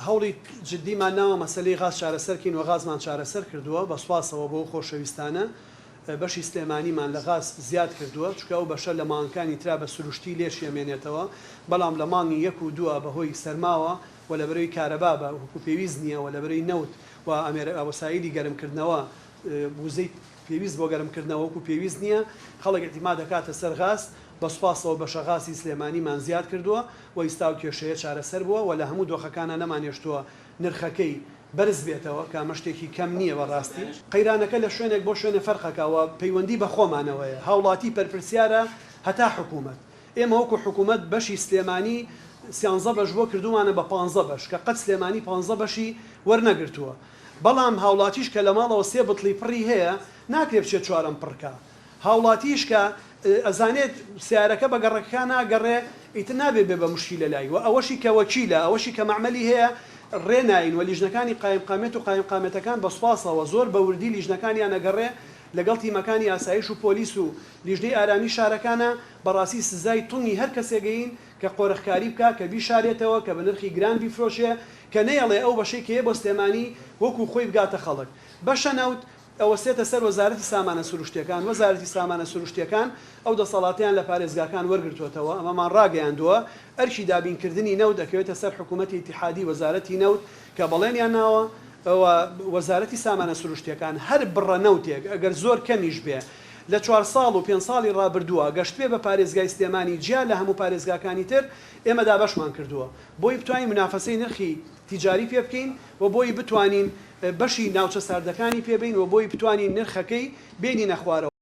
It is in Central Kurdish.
هەوڵی جددیمان ناوە مەسلەی غاز چارەسەرکەین و غازمان چارەسەر کردووە بە سوپاسەوە بۆ خۆشەویستانە بەشی سلێمانیمان لە غاز زیاد کردووە چکە ئەو بەشە لە مانگەکانی ترا بە سروشتی لێشی ئەمێنێتەوە بەڵام لە مانگی 1 و 2 بەهۆی سەرماوە و لە بەرەوەی کارەبا بە وەکو پێویست نییە و لە بەرەوەی نەوت و وەسایلی گەرمکردنەوە بوزەی پێویست بۆ گەرمکردنەوە وەکو پێویست نییە خەڵک احتیما دەکاتە سەر غاز بە سوپاسەوە بەشە غازی سلێمانیمان زیاد کردووە و ئێستا و کێشەیە چارەسەر بووە و لە هەموو دۆخەکانە نەمانێشتووە نرخەکەی بەرز بێتەوە کە مەشتێکی کەم نییە بەڕاستی قەیرانەکە لە شوێنێک بۆ شوێنە فەرقەکەوە پەیوەندی بە خۆمانەوەیە هاوڵاتی پەرپرسیارە هەتا حکوومەت ئێمە وەکو حکوومەت بەشی سلێمانی 13 بەش بۆ کردومانە بە 15 بەش کە قەت سلێمانی 15 بەشی وەرنەگرتووە بەڵام هاوڵاتیش کە لە ماڵەوە 3 بتڵی پڕی هەیە ناکرێت بچێت 4 پڕکە هاوڵاتیش کە ئەزانێت سیارەکە بە گەڕەکە ناگەڕێ ئیتر نابێت بێ بە مشکی لە لای و ئەوەشی کە وەکیلە ئەوەشی کە معمەلی هەیە ڕێناین و لیژنەکانی قایمقامێت و قایمقامێتەکان بە سوپاسەوە زۆر بە وردی لیژنەکانیان نەگەڕێ لەگەڵ تیمەکانی ئاسایش و پۆلیس و لیژنەی ئارامی شارەکانە بەڕاستی سزای تونی هەر کەسێگەین کە قۆرەخکاری بکە کە بیشارێتەوە کە بە نرخی گران بیفرۆشێ کە نەیەڵێ ئەو بەشەی کە هەیە بۆ سلێمانی وەکو خۆی بگاتە خەڵک بەشە نەوت ئەوە سێتە سەر وەزارەتی سامانە سروشتیەکان وەزارەتی سامانە سروشتیەکان ئەو دەسەڵاتیان لە پارێزگاکان وەرگرتوێتەوە ئەمەمان ڕاگەیاندووە ئەرکی دابینکردنی نەوت دەکەوێتە سەر حکوومەتی ئیتیحادی وەزارەتی نەوت کە بەڵێنیان ناوە وەزارەتی سامانە سروشتیەکان هەر بڕە نەوتێک ئەگەر زۆر کەمیش بێ لە 4 ساڵ و 5 ساڵی ڕابردووە گەشت پێ بە پارێزگای سلێمانی جیا لە هەموو پارێزگاکانی تر ئێمە دابەشمان کردووە بۆی بتوانین منافەسەی نرخی تیجاری پێ بکەین و بۆی بتوانین بەشی ناوچە ساردەکانی پێبین و بۆی بتوانین نرخەکەی بینینە خوارەوە